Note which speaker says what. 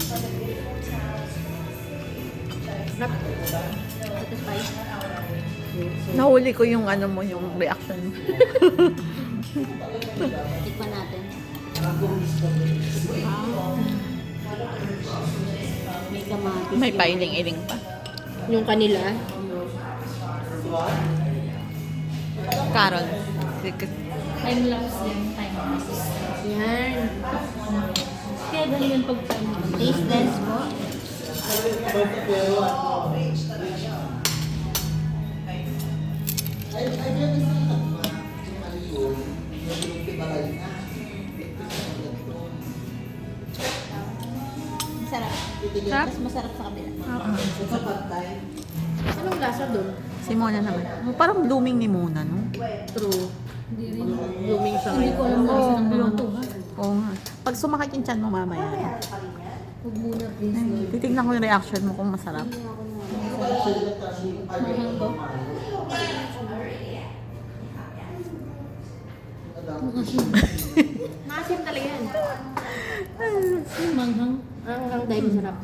Speaker 1: Sarap. Satisfied.
Speaker 2: Nahuli ko yung ano mo, yung reaction mo.
Speaker 1: Tikman natin. May kamatis.
Speaker 2: May pailing-iling pa.
Speaker 1: Yung kanila.
Speaker 2: Carol.
Speaker 3: Time lapse yan, time lapse.
Speaker 1: Yan.
Speaker 3: Kaya ganyan pag time lapse.
Speaker 1: Tasteless po. Masarap.
Speaker 2: Sarap?
Speaker 1: Mas masarap sa kabila.
Speaker 2: Oo.
Speaker 1: Anong lasa doon?
Speaker 2: Si Mona naman. Parang blooming ni Mona, no?
Speaker 1: True.
Speaker 3: Hindi rin.
Speaker 1: Blooming siya
Speaker 3: Hindi ko alam na
Speaker 2: Oo,
Speaker 3: isa ng mga
Speaker 2: bloom.
Speaker 3: to, ha?
Speaker 2: Oo nga. Pag sumakit yung chan mo mamaya.
Speaker 3: Huwag muna, please, Lord.
Speaker 2: Titignan ko yung reaction mo kung masarap.
Speaker 3: Mahal to.
Speaker 1: Maasim talaga yan.
Speaker 3: Manghang.
Speaker 1: Ang dahil masarap.